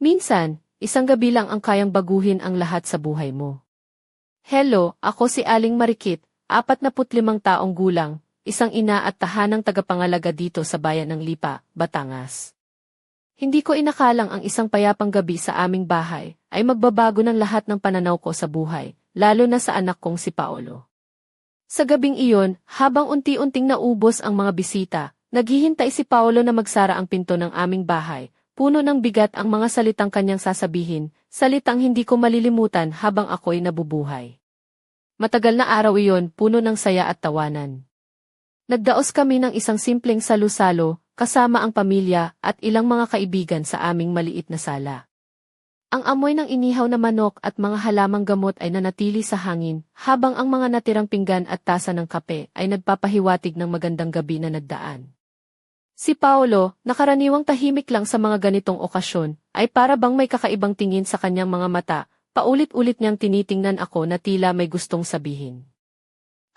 Minsan, isang gabi lang ang kayang baguhin ang lahat sa buhay mo. Hello, ako si Aling Marikit, 45 taong gulang, isang ina at tahanang tagapangalaga dito sa bayan ng Lipa, Batangas. Hindi ko inakalang ang isang payapang gabi sa aming bahay ay magbabago ng lahat ng pananaw ko sa buhay, lalo na sa anak kong si Paolo. Sa gabing iyon, habang unti-unting naubos ang mga bisita, naghihintay si Paolo na magsara ang pinto ng aming bahay, puno ng bigat ang mga salitang kanyang sasabihin, salitang hindi ko malilimutan habang ako'y nabubuhay. Matagal na araw iyon, puno ng saya at tawanan. Nagdaos kami ng isang simpleng salu-salo, kasama ang pamilya at ilang mga kaibigan sa aming maliit na sala. Ang amoy ng inihaw na manok at mga halamang gamot ay nanatili sa hangin, habang ang mga natirang pinggan at tasa ng kape ay nagpapahiwatig ng magandang gabi na nagdaan. Si Paolo, nakaraniwang tahimik lang sa mga ganitong okasyon, ay para bang may kakaibang tingin sa kanyang mga mata, paulit-ulit niyang tinitingnan ako na tila may gustong sabihin.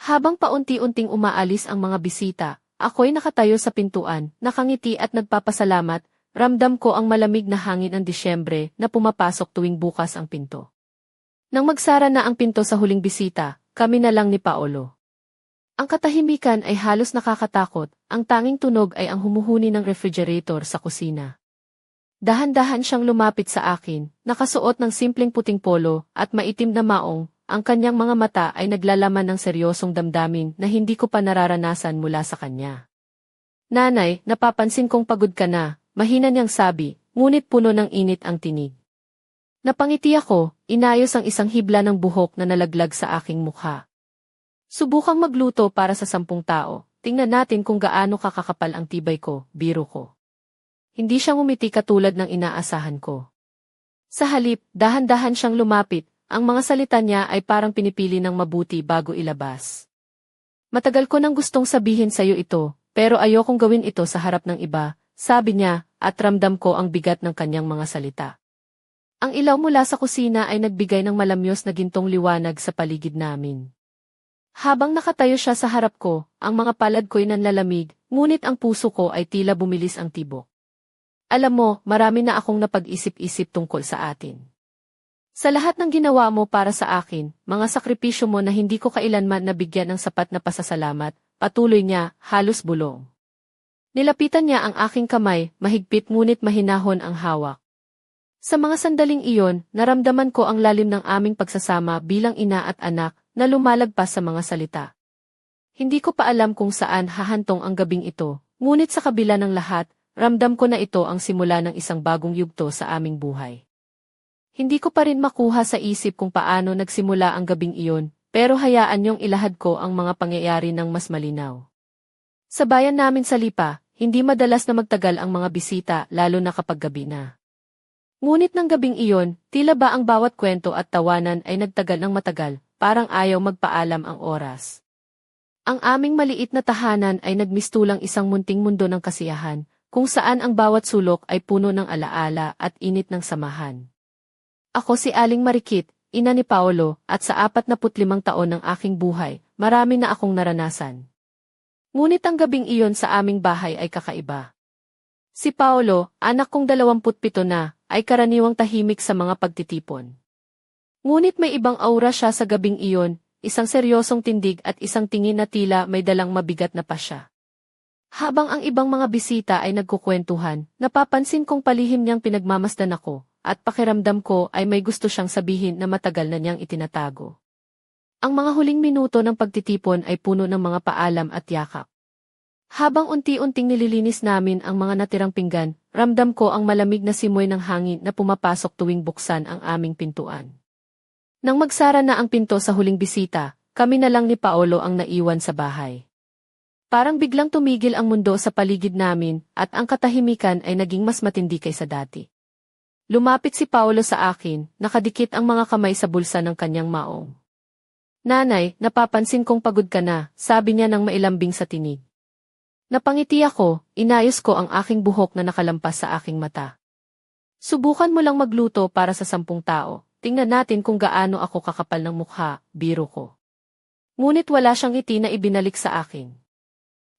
Habang paunti-unting umaalis ang mga bisita, ako'y nakatayo sa pintuan, nakangiti at nagpapasalamat, ramdam ko ang malamig na hangin ng Disyembre na pumapasok tuwing bukas ang pinto. Nang magsara na ang pinto sa huling bisita, kami na lang ni Paolo. Ang katahimikan ay halos nakakatakot, ang tanging tunog ay ang humuhuni ng refrigerator sa kusina. Dahan-dahan siyang lumapit sa akin, nakasuot ng simpleng puting polo at maitim na maong, ang kanyang mga mata ay naglalaman ng seryosong damdamin na hindi ko pa nararanasan mula sa kanya. Nanay, napapansin kong pagod ka na, mahina niyang sabi, ngunit puno ng init ang tinig. Napangiti ako, inayos ang isang hibla ng buhok na nalaglag sa aking mukha. Subukang magluto para sa 10 tao, tingnan natin kung gaano kakakapal ang tibay ko, biro ko. Hindi siya ngumiti katulad ng inaasahan ko. Sa halip, dahan-dahan siyang lumapit, ang mga salita niya ay parang pinipili ng mabuti bago ilabas. Matagal ko nang gustong sabihin sa'yo ito, pero ayokong gawin ito sa harap ng iba, sabi niya, at ramdam ko ang bigat ng kanyang mga salita. Ang ilaw mula sa kusina ay nagbigay ng malamyos na gintong liwanag sa paligid namin. Habang nakatayo siya sa harap ko, ang mga palad ko'y nanlalamig, ngunit ang puso ko ay tila bumilis ang tibok. Alam mo, marami na akong napag-isip-isip tungkol sa atin. Sa lahat ng ginawa mo para sa akin, mga sakripisyo mo na hindi ko kailanman nabigyan ng sapat na pasasalamat, patuloy niya, halos bulong. Nilapitan niya ang aking kamay, mahigpit ngunit mahinahon ang hawak. Sa mga sandaling iyon, naramdaman ko ang lalim ng aming pagsasama bilang ina at anak, na lumalagpas sa mga salita. Hindi ko pa alam kung saan hahantong ang gabing ito, ngunit sa kabila ng lahat, ramdam ko na ito ang simula ng isang bagong yugto sa aming buhay. Hindi ko pa rin makuha sa isip kung paano nagsimula ang gabing iyon, pero hayaan niyong ilahad ko ang mga pangyayari ng mas malinaw. Sa bayan namin sa Lipa, hindi madalas na magtagal ang mga bisita lalo na kapag gabi na. Ngunit ng gabing iyon, tila ba ang bawat kwento at tawanan ay nagtagal ng matagal, parang ayaw magpaalam ang oras. Ang aming maliit na tahanan ay nagmistulang isang munting mundo ng kasiyahan, kung saan ang bawat sulok ay puno ng alaala at init ng samahan. Ako si Aling Marikit, ina ni Paolo, at sa 45 taon ng aking buhay, marami na akong naranasan. Ngunit ang gabing iyon sa aming bahay ay kakaiba. Si Paolo, anak kong 27 na, ay karaniwang tahimik sa mga pagtitipon. Ngunit may ibang aura siya sa gabing iyon, isang seryosong tindig at isang tingin na tila may dalang mabigat na pasya. Habang ang ibang mga bisita ay nagkukwentuhan, napapansin kong palihim niyang pinagmamasdan ako, at pakiramdam ko ay may gusto siyang sabihin na matagal na niyang itinatago. Ang mga huling minuto ng pagtitipon ay puno ng mga paalam at yakap. Habang unti-unting nililinis namin ang mga natirang pinggan, ramdam ko ang malamig na simoy ng hangin na pumapasok tuwing buksan ang aming pintuan. Nang magsara na ang pinto sa huling bisita, kami na lang ni Paolo ang naiwan sa bahay. Parang biglang tumigil ang mundo sa paligid namin at ang katahimikan ay naging mas matindi kaysa dati. Lumapit si Paolo sa akin, nakadikit ang mga kamay sa bulsa ng kanyang maong. Nanay, napapansin kong pagod ka na, sabi niya nang mailambing sa tinig. Napangiti ako, inayos ko ang aking buhok na nakalampas sa aking mata. Subukan mo lang magluto para sa 10 tao, tingnan natin kung gaano ako kakapal ng mukha, biro ko. Ngunit wala siyang ngiti na ibinalik sa akin.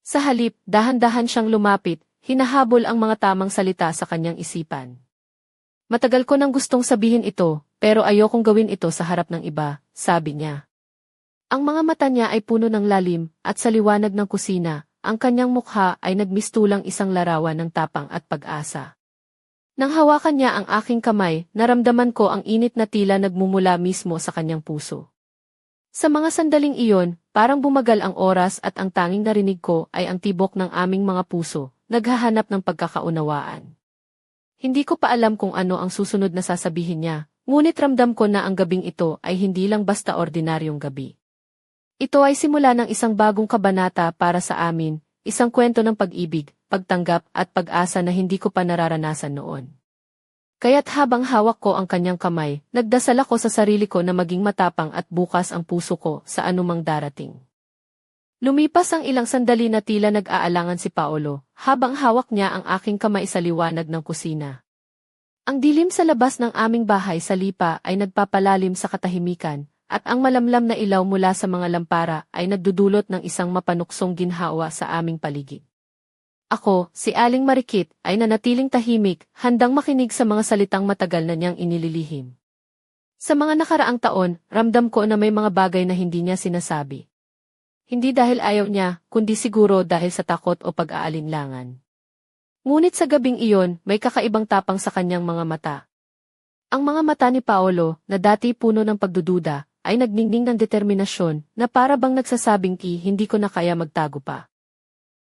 Sa halip, dahan-dahan siyang lumapit, hinahabol ang mga tamang salita sa kanyang isipan. Matagal ko nang gustong sabihin ito, pero ayokong gawin ito sa harap ng iba, sabi niya. Ang mga mata niya ay puno ng lalim, at sa liwanag ng kusina, ang kanyang mukha ay nagmistulang isang larawan ng tapang at pag-asa. Nang hawakan niya ang aking kamay, naramdaman ko ang init na tila nagmumula mismo sa kanyang puso. Sa mga sandaling iyon, parang bumagal ang oras at ang tanging narinig ko ay ang tibok ng aming mga puso, naghahanap ng pagkakaunawaan. Hindi ko pa alam kung ano ang susunod na sasabihin niya, ngunit ramdam ko na ang gabing ito ay hindi lang basta ordinaryong gabi. Ito ay simula ng isang bagong kabanata para sa amin, isang kwento ng pag-ibig, pagtanggap at pag-asa na hindi ko pa nararanasan noon. Kaya't habang hawak ko ang kanyang kamay, nagdasal ako sa sarili ko na maging matapang at bukas ang puso ko sa anumang darating. Lumipas ang ilang sandali na tila nag-aalangan si Paolo, habang hawak niya ang aking kamay sa liwanag ng kusina. Ang dilim sa labas ng aming bahay sa lipa ay nagpapalalim sa katahimikan, at ang malamlam na ilaw mula sa mga lampara ay nagdudulot ng isang mapanuksong ginhawa sa aming paligid. Ako, si Aling Marikit, ay nanatiling tahimik, handang makinig sa mga salitang matagal na niyang inililihim. Sa mga nakaraang taon, ramdam ko na may mga bagay na hindi niya sinasabi. Hindi dahil ayaw niya, kundi siguro dahil sa takot o pag-aalinlangan. Ngunit sa gabing iyon, may kakaibang tapang sa kanyang mga mata. Ang mga mata ni Paolo, na dati puno ng pagdududa, ay nagningning ng determinasyon na para bang nagsasabing hindi ko na kaya magtago pa.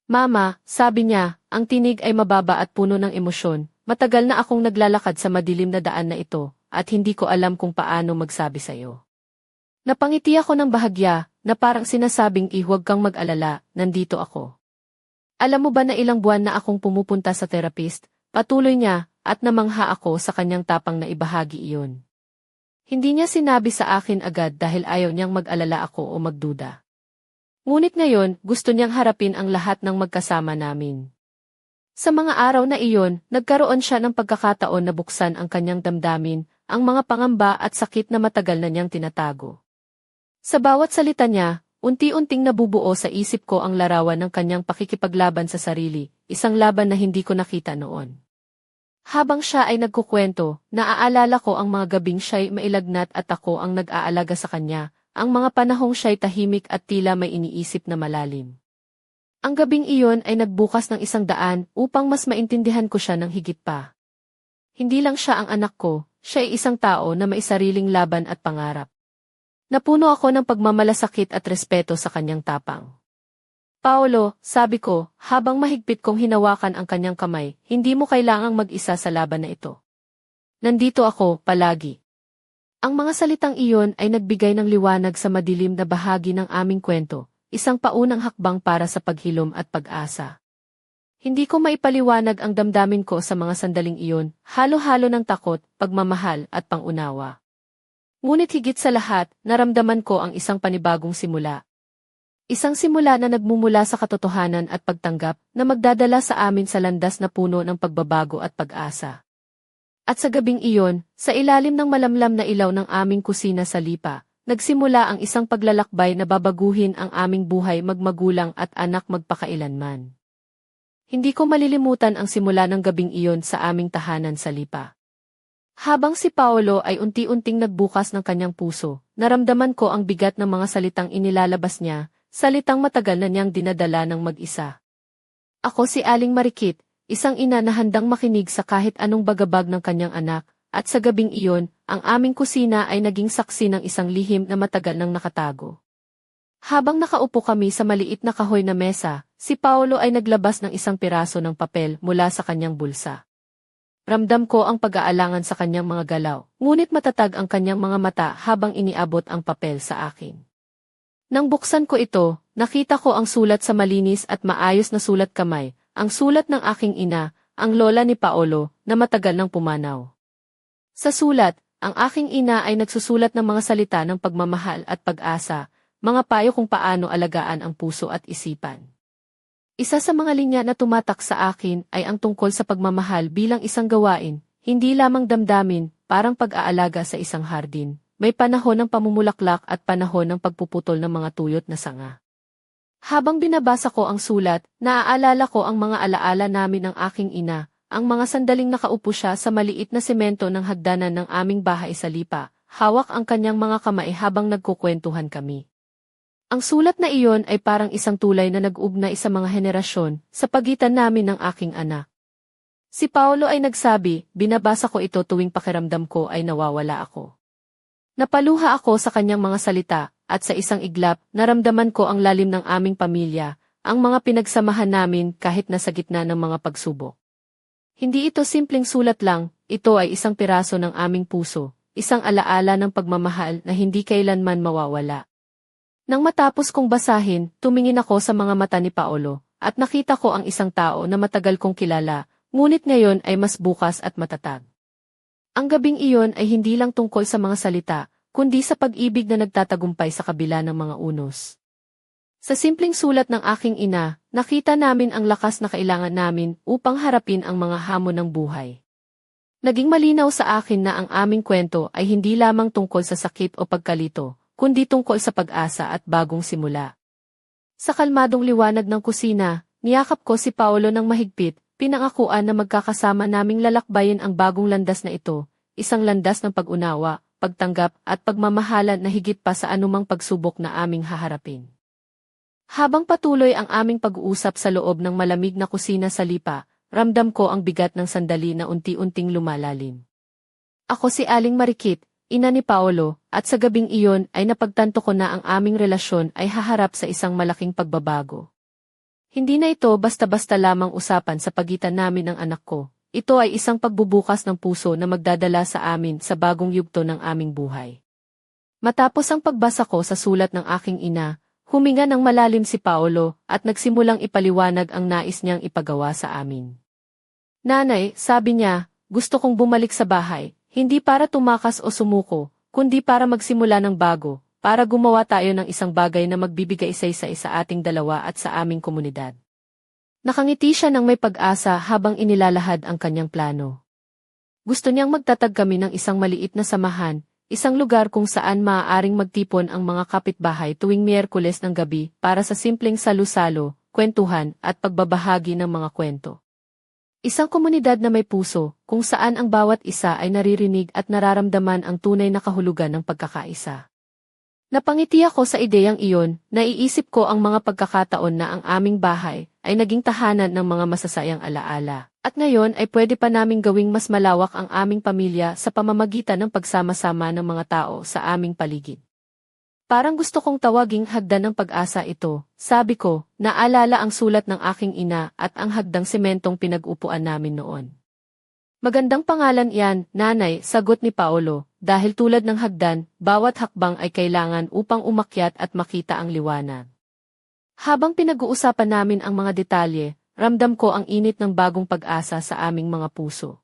Mama, sabi niya, ang tinig ay mababa at puno ng emosyon. Matagal na akong naglalakad sa madilim na daan na ito, at hindi ko alam kung paano magsabi sa'yo. Napangiti ako ng bahagya, na parang sinasabing huwag kang mag-alala, nandito ako. Alam mo ba na ilang buwan na akong pumupunta sa therapist, patuloy niya, at namangha ako sa kanyang tapang na ibahagi iyon. Hindi niya sinabi sa akin agad dahil ayaw niyang mag-alala ako o magduda. Ngunit ngayon, gusto niyang harapin ang lahat ng magkasama namin. Sa mga araw na iyon, nagkaroon siya ng pagkakataon na buksan ang kanyang damdamin, ang mga pangamba at sakit na matagal na niyang tinatago. Sa bawat salita niya, unti-unting nabubuo sa isip ko ang larawan ng kanyang pakikipaglaban sa sarili, isang laban na hindi ko nakita noon. Habang siya ay nagkukwento, naaalala ko ang mga gabing siya'y mailagnat at ako ang nag-aalaga sa kanya, ang mga panahong siya'y tahimik at tila may iniisip na malalim. Ang gabing iyon ay nagbukas ng isang daan upang mas maintindihan ko siya ng higit pa. Hindi lang siya ang anak ko, siya ay isang tao na may sariling laban at pangarap. Napuno ako ng pagmamalasakit at respeto sa kanyang tapang. Paolo, sabi ko, habang mahigpit kong hinawakan ang kanyang kamay, hindi mo kailangang mag-isa sa laban na ito. Nandito ako, palagi. Ang mga salitang iyon ay nagbigay ng liwanag sa madilim na bahagi ng aming kwento, isang paunang hakbang para sa paghilom at pag-asa. Hindi ko maipaliwanag ang damdamin ko sa mga sandaling iyon, halo-halo ng takot, pagmamahal at pangunawa. Ngunit higit sa lahat, naramdaman ko ang isang panibagong simula. Isang simula na nagmumula sa katotohanan at pagtanggap na magdadala sa amin sa landas na puno ng pagbabago at pag-asa. At sa gabing iyon, sa ilalim ng malamlam na ilaw ng aming kusina sa lipa, nagsimula ang isang paglalakbay na babaguhin ang aming buhay magmagulang at anak magpakailanman. Hindi ko malilimutan ang simula ng gabing iyon sa aming tahanan sa lipa. Habang si Paolo ay unti-unting nagbukas ng kanyang puso, naramdaman ko ang bigat ng mga salitang inilalabas niya, salitang matagal na niyang dinadala ng mag-isa. Ako si Aling Marikit, isang ina na handang makinig sa kahit anong bagabag ng kanyang anak, at sa gabing iyon, ang aming kusina ay naging saksi ng isang lihim na matagal nang nakatago. Habang nakaupo kami sa maliit na kahoy na mesa, si Paolo ay naglabas ng isang piraso ng papel mula sa kanyang bulsa. Ramdam ko ang pag-aalangan sa kanyang mga galaw, ngunit matatag ang kanyang mga mata habang iniabot ang papel sa akin. Nang buksan ko ito, nakita ko ang sulat sa malinis at maayos na sulat kamay, ang sulat ng aking ina, ang lola ni Paolo, na matagal nang pumanaw. Sa sulat, ang aking ina ay nagsusulat ng mga salita ng pagmamahal at pag-asa, mga payo kung paano alagaan ang puso at isipan. Isa sa mga linya na tumatak sa akin ay ang tungkol sa pagmamahal bilang isang gawain, hindi lamang damdamin, parang pag-aalaga sa isang hardin. May panahon ng pamumulaklak at panahon ng pagpuputol ng mga tuyot na sanga. Habang binabasa ko ang sulat, naaalala ko ang mga alaala namin ng aking ina, ang mga sandaling nakaupo siya sa maliit na semento ng hagdanan ng aming bahay sa Lipa, hawak ang kanyang mga kamay habang nagkukwentuhan kami. Ang sulat na iyon ay parang isang tulay na nag-ugnay sa mga henerasyon sa pagitan namin ng aking anak. Si Paolo ay nagsabi, binabasa ko ito tuwing pakiramdam ko ay nawawala ako. Napaluha ako sa kanyang mga salita, at sa isang iglap, naramdaman ko ang lalim ng aming pamilya, ang mga pinagsamahan namin kahit nasa gitna ng mga pagsubok. Hindi ito simpleng sulat lang, ito ay isang piraso ng aming puso, isang alaala ng pagmamahal na hindi kailanman mawawala. Nang matapos kong basahin, tumingin ako sa mga mata ni Paolo, at nakita ko ang isang tao na matagal kong kilala, ngunit ngayon ay mas bukas at matatag. Ang gabing iyon ay hindi lang tungkol sa mga salita, kundi sa pag-ibig na nagtatagumpay sa kabila ng mga unos. Sa simpleng sulat ng aking ina, nakita namin ang lakas na kailangan namin upang harapin ang mga hamon ng buhay. Naging malinaw sa akin na ang aming kwento ay hindi lamang tungkol sa sakit o pagkalito, kundi tungkol sa pag-asa at bagong simula. Sa kalmadong liwanag ng kusina, niyakap ko si Paolo ng mahigpit, pinangakuan na magkakasama naming lalakbayin ang bagong landas na ito, isang landas ng pag-unawa, pagtanggap at pagmamahalan na higit pa sa anumang pagsubok na aming haharapin. Habang patuloy ang aming pag-uusap sa loob ng malamig na kusina sa Lipa, ramdam ko ang bigat ng sandali na unti-unting lumalalim. Ako si Aling Marikit, ina ni Paolo, at sa gabing iyon ay napagtanto ko na ang aming relasyon ay haharap sa isang malaking pagbabago. Hindi na ito basta-basta lamang usapan sa pagitan namin ng anak ko, ito ay isang pagbubukas ng puso na magdadala sa amin sa bagong yugto ng aming buhay. Matapos ang pagbasa ko sa sulat ng aking ina, huminga ng malalim si Paolo at nagsimulang ipaliwanag ang nais niyang ipagawa sa amin. Nanay, sabi niya, gusto kong bumalik sa bahay. Hindi para tumakas o sumuko, kundi para magsimula ng bago, para gumawa tayo ng isang bagay na magbibigay isa-isa sa ating dalawa at sa aming komunidad. Nakangiti siya ng may pag-asa habang inilalahad ang kanyang plano. Gusto niyang magtatag kami ng isang maliit na samahan, isang lugar kung saan maaaring magtipon ang mga kapitbahay tuwing Miyerkules ng gabi para sa simpleng salu-salo, kwentuhan at pagbabahagi ng mga kwento. Isang komunidad na may puso, kung saan ang bawat isa ay naririnig at nararamdaman ang tunay na kahulugan ng pagkakaisa. Napangiti ako sa ideyang iyon, naiisip ko ang mga pagkakataon na ang aming bahay ay naging tahanan ng mga masasayang alaala. At ngayon ay pwede pa naming gawing mas malawak ang aming pamilya sa pamamagitan ng pagsama-sama ng mga tao sa aming paligid. Parang gusto kong tawaging hagdan ng pag-asa ito, sabi ko, naalala ang sulat ng aking ina at ang hagdang sementong pinag-upuan namin noon. Magandang pangalan iyan, nanay, sagot ni Paolo, dahil tulad ng hagdan, bawat hakbang ay kailangan upang umakyat at makita ang liwanag. Habang pinag-uusapan namin ang mga detalye, ramdam ko ang init ng bagong pag-asa sa aming mga puso.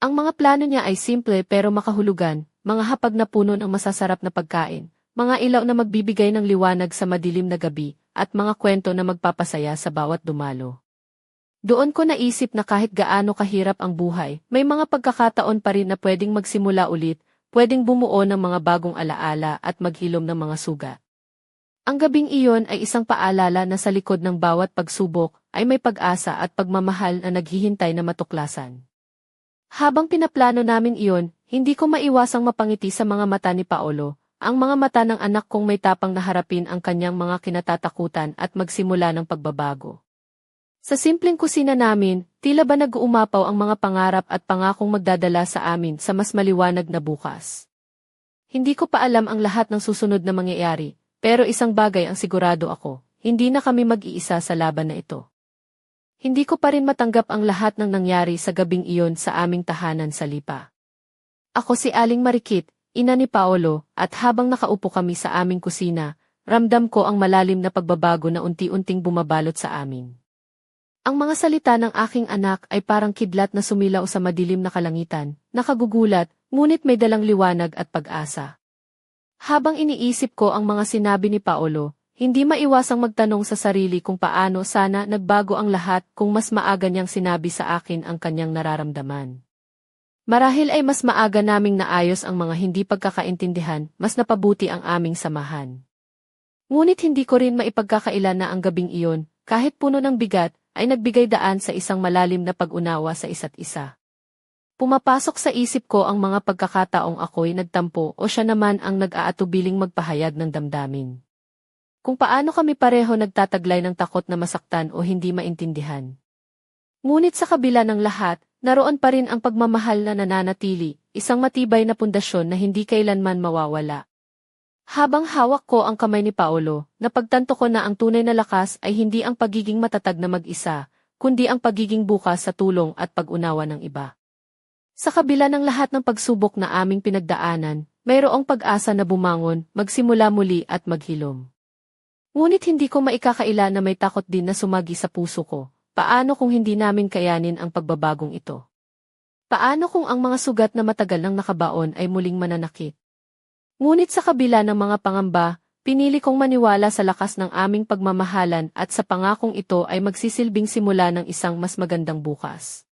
Ang mga plano niya ay simple pero makahulugan, mga hapag na puno ng masasarap na pagkain, mga ilaw na magbibigay ng liwanag sa madilim na gabi, at mga kwento na magpapasaya sa bawat dumalo. Doon ko naisip na kahit gaano kahirap ang buhay, may mga pagkakataon pa rin na pwedeng magsimula ulit, pwedeng bumuo ng mga bagong alaala at maghilom ng mga sugat. Ang gabing iyon ay isang paalala na sa likod ng bawat pagsubok ay may pag-asa at pagmamahal na naghihintay na matuklasan. Habang pinaplano namin iyon, hindi ko maiwasang mapangiti sa mga mata ni Paolo, ang mga mata ng anak kong may tapang na harapin ang kanyang mga kinatatakutan at magsimula ng pagbabago. Sa simpleng kusina namin, tila ba nag-uumapaw ang mga pangarap at pangakong magdadala sa amin sa mas maliwanag na bukas. Hindi ko pa alam ang lahat ng susunod na mangyayari, pero isang bagay ang sigurado ako, hindi na kami mag-iisa sa laban na ito. Hindi ko pa rin matanggap ang lahat ng nangyari sa gabing iyon sa aming tahanan sa Lipa. Ako si Aling Marikit, ina ni Paolo, at habang nakaupo kami sa aming kusina, ramdam ko ang malalim na pagbabago na unti-unting bumabalot sa amin. Ang mga salita ng aking anak ay parang kidlat na sumilaw sa madilim na kalangitan, nakagugulat, ngunit may dalang liwanag at pag-asa. Habang iniisip ko ang mga sinabi ni Paolo, hindi maiwasang magtanong sa sarili kung paano sana nagbago ang lahat kung mas maaga niyang sinabi sa akin ang kanyang nararamdaman. Marahil ay mas maaga naming naayos ang mga hindi pagkakaintindihan, mas napabuti ang aming samahan. Ngunit hindi ko rin maipagkakailan na ang gabing iyon, kahit puno ng bigat, ay nagbigay daan sa isang malalim na pag-unawa sa isa't isa. Pumapasok sa isip ko ang mga pagkakataong ako'y nagtampo o siya naman ang nag-aatubiling magpahayag ng damdamin. Kung paano kami pareho nagtataglay ng takot na masaktan o hindi maintindihan. Ngunit sa kabila ng lahat, naroon pa rin ang pagmamahal na nananatili, isang matibay na pundasyon na hindi kailanman mawawala. Habang hawak ko ang kamay ni Paolo, napagtanto ko na ang tunay na lakas ay hindi ang pagiging matatag na mag-isa, kundi ang pagiging bukas sa tulong at pag-unawa ng iba. Sa kabila ng lahat ng pagsubok na aming pinagdaanan, mayroong pag-asa na bumangon, magsimula muli at maghilom. Ngunit hindi ko maikakaila na may takot din na sumagi sa puso ko. Paano kung hindi namin kayanin ang pagbabagong ito? Paano kung ang mga sugat na matagal nang nakabaon ay muling mananakit? Ngunit sa kabila ng mga pangamba, pinili kong maniwala sa lakas ng aming pagmamahalan at sa pangakong ito ay magsisilbing simula ng isang mas magandang bukas.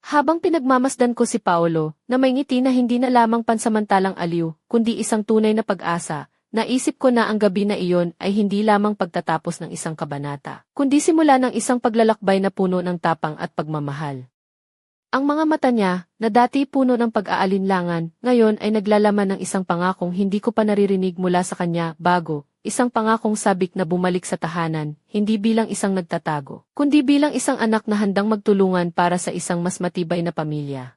Habang pinagmamasdan ko si Paolo, na may ngiti na hindi na lamang pansamantalang aliw, kundi isang tunay na pag-asa, naisip ko na ang gabi na iyon ay hindi lamang pagtatapos ng isang kabanata, kundi simula ng isang paglalakbay na puno ng tapang at pagmamahal. Ang mga mata niya, na dati puno ng pag-aalinlangan, ngayon ay naglalaman ng isang pangakong hindi ko pa naririnig mula sa kanya bago, isang pangakong sabik na bumalik sa tahanan, hindi bilang isang nagtatago, kundi bilang isang anak na handang magtulungan para sa isang mas matibay na pamilya.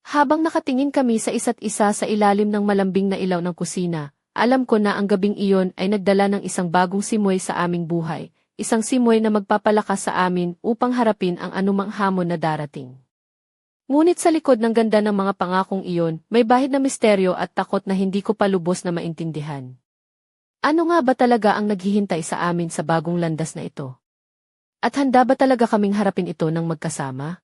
Habang nakatingin kami sa isa't isa sa ilalim ng malambing na ilaw ng kusina, alam ko na ang gabing iyon ay nagdala ng isang bagong simoy sa aming buhay, isang simoy na magpapalakas sa amin upang harapin ang anumang hamon na darating. Ngunit sa likod ng ganda ng mga pangakong iyon, may bahid na misteryo at takot na hindi ko pa lubos na maintindihan. Ano nga ba talaga ang naghihintay sa amin sa bagong landas na ito? At handa ba talaga kaming harapin ito ng magkasama?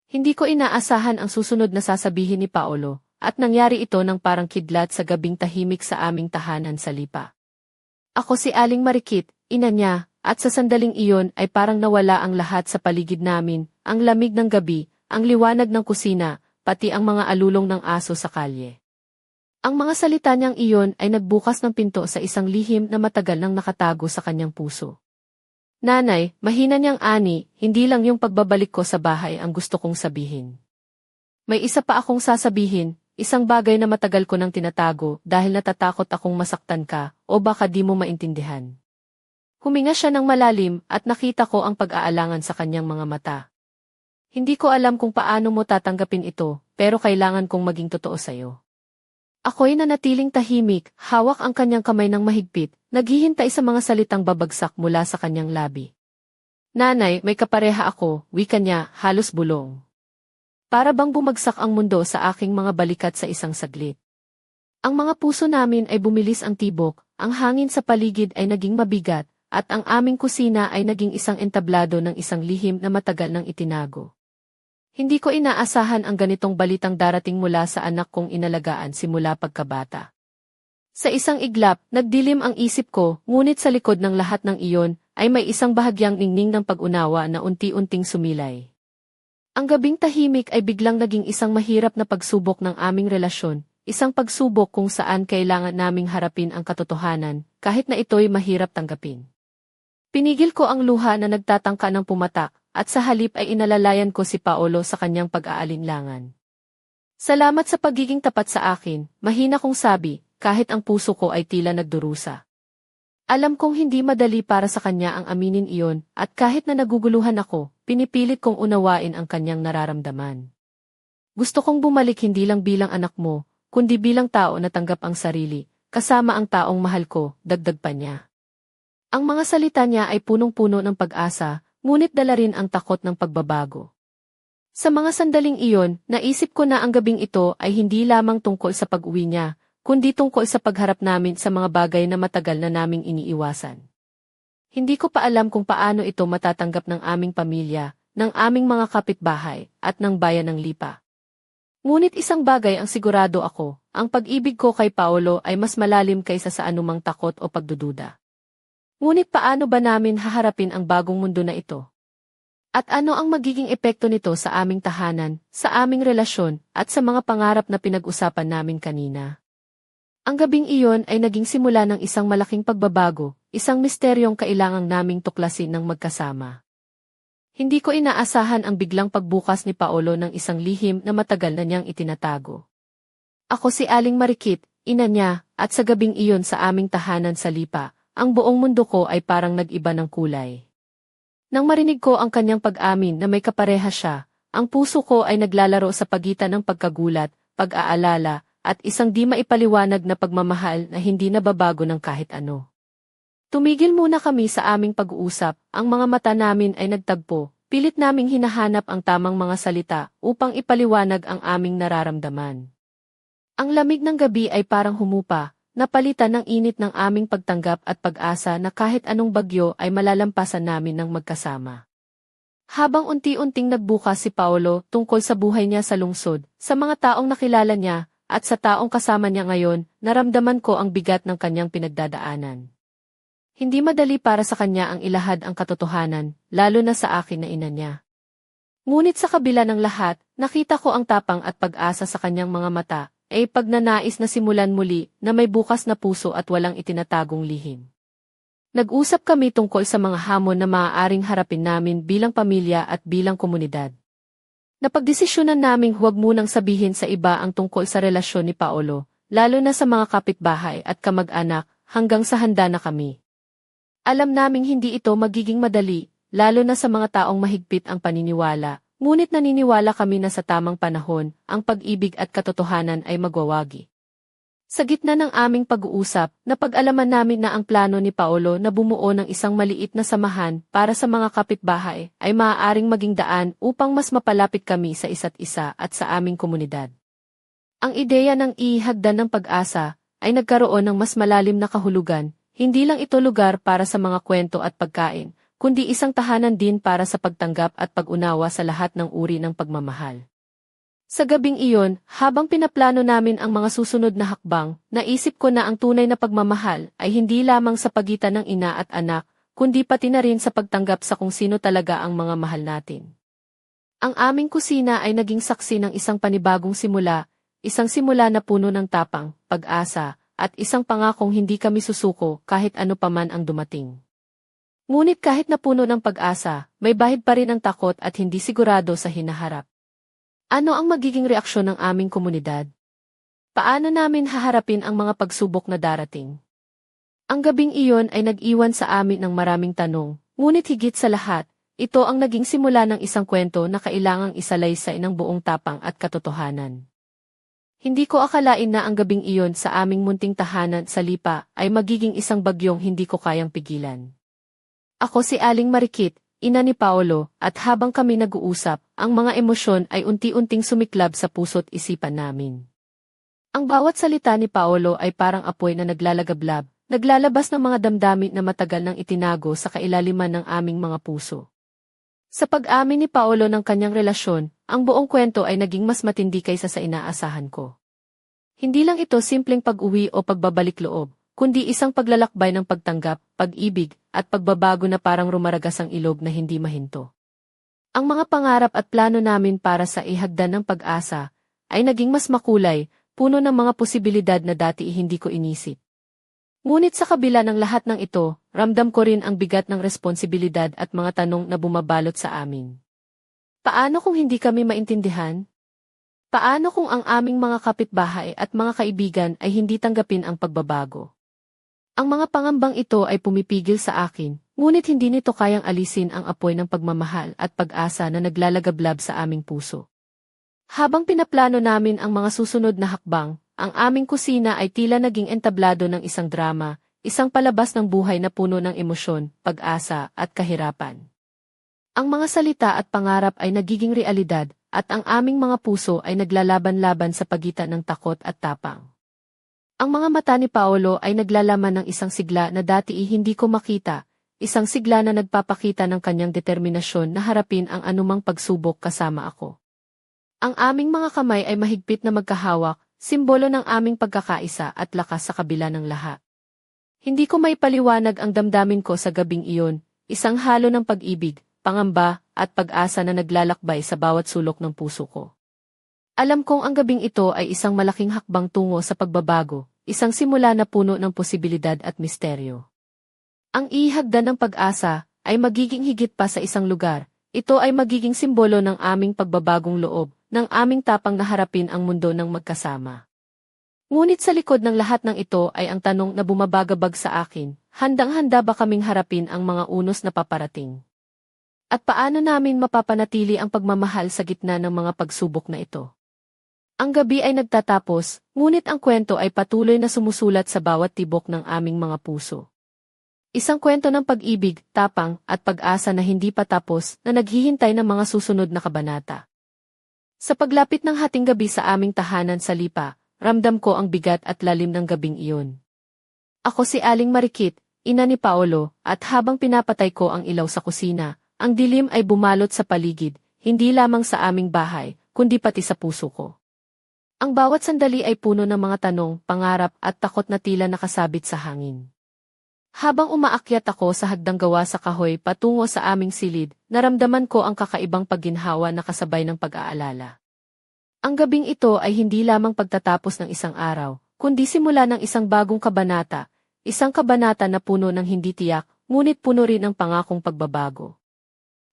Hindi ko inaasahan ang susunod na sasabihin ni Paolo. At nangyari ito ng parang kidlat sa gabing tahimik sa aming tahanan sa Lipa. Ako si Aling Marikit, ina niya, at sa sandaling iyon ay parang nawala ang lahat sa paligid namin, ang lamig ng gabi, ang liwanag ng kusina, pati ang mga alulong ng aso sa kalye. Ang mga salita niyang iyon ay nagbukas ng pinto sa isang lihim na matagal nang nakatago sa kanyang puso. Nanay, mahina niyang ani, hindi lang yung pagbabalik ko sa bahay ang gusto kong sabihin. May isa pa akong sasabihin, isang bagay na matagal ko nang tinatago dahil natatakot akong masaktan ka o baka di mo maintindihan. Huminga siya ng malalim at nakita ko ang pag-aalangan sa kanyang mga mata. Hindi ko alam kung paano mo tatanggapin ito, pero kailangan kong maging totoo sa'yo. Ako'y nanatiling tahimik, hawak ang kanyang kamay ng mahigpit, naghihintay sa mga salitang babagsak mula sa kanyang labi. Nanay, may kapareha ako, wika niya, halos bulong. Para bang bumagsak ang mundo sa aking mga balikat sa isang saglit. Ang mga puso namin ay bumilis ang tibok, ang hangin sa paligid ay naging mabigat, at ang aming kusina ay naging isang entablado ng isang lihim na matagal nang itinago. Hindi ko inaasahan ang ganitong balitang darating mula sa anak kong inalagaan simula pagkabata. Sa isang iglap, nagdilim ang isip ko, ngunit sa likod ng lahat ng iyon, ay may isang bahagyang ningning ng pag-unawa na unti-unting sumilay. Ang gabing tahimik ay biglang naging isang mahirap na pagsubok ng aming relasyon, isang pagsubok kung saan kailangan naming harapin ang katotohanan, kahit na ito'y mahirap tanggapin. Pinigil ko ang luha na nagtatangka ng pumatak, at sa halip ay inalalayan ko si Paolo sa kanyang pag-aalinlangan. Salamat sa pagiging tapat sa akin, mahina kong sabi, kahit ang puso ko ay tila nagdurusa. Alam kong hindi madali para sa kanya ang aminin iyon, at kahit na naguguluhan ako, pinipilit kong unawain ang kanyang nararamdaman. Gusto kong bumalik hindi lang bilang anak mo, kundi bilang tao na tanggap ang sarili, kasama ang taong mahal ko, dagdag pa niya. Ang mga salita niya ay punong-puno ng pag-asa, ngunit dala rin ang takot ng pagbabago. Sa mga sandaling iyon, naisip ko na ang gabing ito ay hindi lamang tungkol sa pag-uwi niya, kundi tungkol sa pagharap namin sa mga bagay na matagal na naming iniiwasan. Hindi ko pa alam kung paano ito matatanggap ng aming pamilya, ng aming mga kapitbahay, at ng bayan ng Lipa. Ngunit isang bagay ang sigurado ako, ang pag-ibig ko kay Paolo ay mas malalim kaysa sa anumang takot o pagdududa. Ngunit paano ba namin haharapin ang bagong mundo na ito? At ano ang magiging epekto nito sa aming tahanan, sa aming relasyon, at sa mga pangarap na pinag-usapan namin kanina? Ang gabing iyon ay naging simula ng isang malaking pagbabago, isang misteryong kailangang naming tuklasin ng magkasama. Hindi ko inaasahan ang biglang pagbukas ni Paolo ng isang lihim na matagal na niyang itinatago. Ako si Aling Marikit, ina niya, at sa gabing iyon sa aming tahanan sa Lipa, ang buong mundo ko ay parang nag-iba ng kulay. Nang marinig ko ang kanyang pag-amin na may kapareha siya, ang puso ko ay naglalaro sa pagitan ng pagkagulat, pag-aalala, at isang di maipaliwanag na pagmamahal na hindi nababago ng kahit ano. Tumigil muna kami sa aming pag-uusap, ang mga mata namin ay nagtagpo, pilit naming hinahanap ang tamang mga salita upang ipaliwanag ang aming nararamdaman. Ang lamig ng gabi ay parang humupa, napalitan ng init ng aming pagtanggap at pag-asa na kahit anong bagyo ay malalampasan namin ng magkasama. Habang unti-unting nagbukas si Paolo tungkol sa buhay niya sa lungsod, sa mga taong nakilala niya, at sa taong kasama niya ngayon, naramdaman ko ang bigat ng kanyang pinagdadaanan. Hindi madali para sa kanya ang ilahad ang katotohanan, lalo na sa akin na ina niya. Ngunit sa kabila ng lahat, nakita ko ang tapang at pag-asa sa kanyang mga mata, ay pagnanais na simulan muli na may bukas na puso at walang itinatagong lihim. Nag-usap kami tungkol sa mga hamon na maaaring harapin namin bilang pamilya at bilang komunidad. Napagdesisyonan naming huwag munang sabihin sa iba ang tungkol sa relasyon ni Paolo, lalo na sa mga kapitbahay at kamag-anak, hanggang sa handa na kami. Alam naming hindi ito magiging madali, lalo na sa mga taong mahigpit ang paniniwala, ngunit naniniwala kami na sa tamang panahon, ang pag-ibig at katotohanan ay magwawagi. Sa gitna ng aming pag-uusap, napag-alaman namin na ang plano ni Paolo na bumuo ng isang maliit na samahan para sa mga kapitbahay ay maaaring maging daan upang mas mapalapit kami sa isa't isa at sa aming komunidad. Ang ideya ng ihagdan ng pag-asa ay nagkaroon ng mas malalim na kahulugan. Hindi lang ito lugar para sa mga kwento at pagkain, kundi isang tahanan din para sa pagtanggap at pag-unawa sa lahat ng uri ng pagmamahal. Sa gabing iyon, habang pinaplano namin ang mga susunod na hakbang, naisip ko na ang tunay na pagmamahal ay hindi lamang sa pagitan ng ina at anak, kundi pati na rin sa pagtanggap sa kung sino talaga ang mga mahal natin. Ang aming kusina ay naging saksi ng isang panibagong simula, isang simula na puno ng tapang, pag-asa, at isang pangakong hindi kami susuko kahit ano paman ang dumating. Ngunit kahit na puno ng pag-asa, may bahid pa rin ang takot at hindi sigurado sa hinaharap. Ano ang magiging reaksyon ng aming komunidad? Paano namin haharapin ang mga pagsubok na darating? Ang gabing iyon ay nag-iwan sa amin ng maraming tanong, ngunit higit sa lahat, ito ang naging simula ng isang kwento na kailangang isalaysay ng buong tapang at katotohanan. Hindi ko akalain na ang gabing iyon sa aming munting tahanan sa Lipa ay magiging isang bagyong hindi ko kayang pigilan. Ako si Aling Marikit, ina ni Paolo, at habang kami nag-uusap, ang mga emosyon ay unti-unting sumiklab sa puso't isipan namin. Ang bawat salita ni Paolo ay parang apoy na naglalagablab, naglalabas ng mga damdamin na matagal nang itinago sa kailaliman ng aming mga puso. Sa pag-amin ni Paolo ng kanyang relasyon, ang buong kwento ay naging mas matindi kaysa sa inaasahan ko. Hindi lang ito simpleng pag-uwi o pagbabalik loob, kundi isang paglalakbay ng pagtanggap, pag-ibig, at pagbabago na parang rumaragas ang ilog na hindi mahinto. Ang mga pangarap at plano namin para sa ihagdan ng pag-asa ay naging mas makulay, puno ng mga posibilidad na dati hindi ko inisip. Ngunit sa kabila ng lahat ng ito, ramdam ko rin ang bigat ng responsibilidad at mga tanong na bumabalot sa amin. Paano kung hindi kami maintindihan? Paano kung ang aming mga kapitbahay at mga kaibigan ay hindi tanggapin ang pagbabago? Ang mga pangambang ito ay pumipigil sa akin, ngunit hindi nito kayang alisin ang apoy ng pagmamahal at pag-asa na naglalagablab sa aming puso. Habang pinaplano namin ang mga susunod na hakbang, ang aming kusina ay tila naging entablado ng isang drama, isang palabas ng buhay na puno ng emosyon, pag-asa, at kahirapan. Ang mga salita at pangarap ay nagiging realidad, at ang aming mga puso ay naglalaban-laban sa pagitan ng takot at tapang. Ang mga mata ni Paolo ay naglalaman ng isang sigla na dati hindi ko makita, isang sigla na nagpapakita ng kanyang determinasyon na harapin ang anumang pagsubok kasama ako. Ang aming mga kamay ay mahigpit na magkahawak, simbolo ng aming pagkakaisa at lakas sa kabila ng lahat. Hindi ko maipaliwanag ang damdamin ko sa gabing iyon, isang halo ng pag-ibig, pangamba, at pag-asa na naglalakbay sa bawat sulok ng puso ko. Alam kong ang gabing ito ay isang malaking hakbang tungo sa pagbabago, isang simula na puno ng posibilidad at misteryo. Ang ihagdan ng pag-asa ay magiging higit pa sa isang lugar, ito ay magiging simbolo ng aming pagbabagong loob, ng aming tapang na harapin ang mundo ng magkasama. Ngunit sa likod ng lahat ng ito ay ang tanong na bumabagabag sa akin, handang-handa ba kaming harapin ang mga unos na paparating? At paano namin mapapanatili ang pagmamahal sa gitna ng mga pagsubok na ito? Ang gabi ay nagtatapos, ngunit ang kwento ay patuloy na sumusulat sa bawat tibok ng aming mga puso. Isang kwento ng pag-ibig, tapang, at pag-asa na hindi pa tapos na naghihintay ng mga susunod na kabanata. Sa paglapit ng hating gabi sa aming tahanan sa Lipa, ramdam ko ang bigat at lalim ng gabing iyon. Ako si Aling Marikit, ina ni Paolo, at habang pinapatay ko ang ilaw sa kusina, ang dilim ay bumalot sa paligid, hindi lamang sa aming bahay, kundi pati sa puso ko. Ang bawat sandali ay puno ng mga tanong, pangarap at takot na tila nakasabit sa hangin. Habang umaakyat ako sa hagdang gawa sa kahoy patungo sa aming silid, naramdaman ko ang kakaibang pagginhawa na kasabay ng pag-aalala. Ang gabing ito ay hindi lamang pagtatapos ng isang araw, kundi simula ng isang bagong kabanata, isang kabanata na puno ng hindi tiyak, ngunit puno rin ng pangakong pagbabago.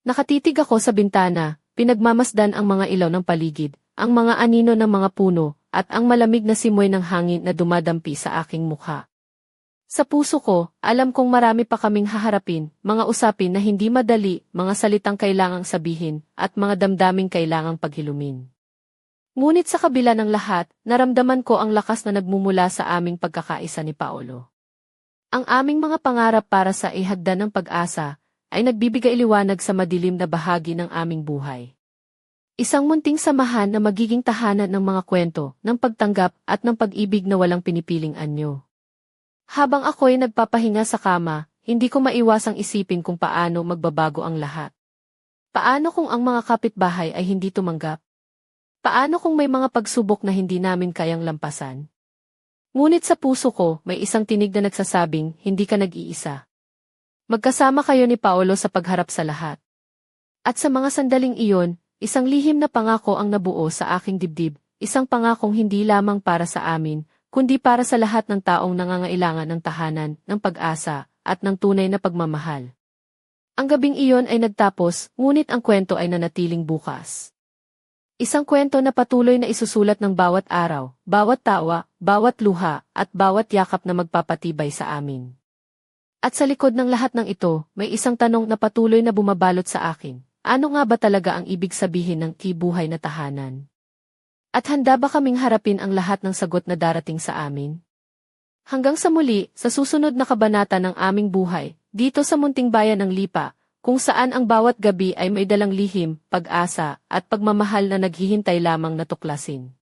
Nakatitig ako sa bintana, pinagmamasdan ang mga ilaw ng paligid, ang mga anino ng mga puno, at ang malamig na simoy ng hangin na dumadampi sa aking mukha. Sa puso ko, alam kong marami pa kaming haharapin, mga usapin na hindi madali, mga salitang kailangang sabihin, at mga damdaming kailangang paghilumin. Ngunit sa kabila ng lahat, naramdaman ko ang lakas na nagmumula sa aming pagkakaisa ni Paolo. Ang aming mga pangarap para sa ihagdan ng pag-asa, ay nagbibigay liwanag sa madilim na bahagi ng aming buhay. Isang munting samahan na magiging tahanan ng mga kwento, ng pagtanggap at ng pag-ibig na walang pinipiling anyo. Habang ako'y nagpapahinga sa kama, hindi ko maiwasang isipin kung paano magbabago ang lahat. Paano kung ang mga kapitbahay ay hindi tumanggap? Paano kung may mga pagsubok na hindi namin kayang lampasan? Ngunit sa puso ko, may isang tinig na nagsasabing, hindi ka nag-iisa. Magkasama kayo ni Paolo sa pagharap sa lahat. At sa mga sandaling iyon, isang lihim na pangako ang nabuo sa aking dibdib, isang pangakong hindi lamang para sa amin, kundi para sa lahat ng taong nangangailangan ng tahanan, ng pag-asa, at ng tunay na pagmamahal. Ang gabing iyon ay nagtapos, ngunit ang kwento ay nanatiling bukas. Isang kwento na patuloy na isusulat ng bawat araw, bawat tawa, bawat luha, at bawat yakap na magpapatibay sa amin. At sa likod ng lahat ng ito, may isang tanong na patuloy na bumabalot sa akin. Ano nga ba talaga ang ibig sabihin ng kibuhay na tahanan? At handa ba kaming harapin ang lahat ng sagot na darating sa amin? Hanggang sa muli, sa susunod na kabanata ng aming buhay, dito sa munting bayan ng Lipa, kung saan ang bawat gabi ay may dalang lihim, pag-asa, at pagmamahal na naghihintay lamang na tuklasin.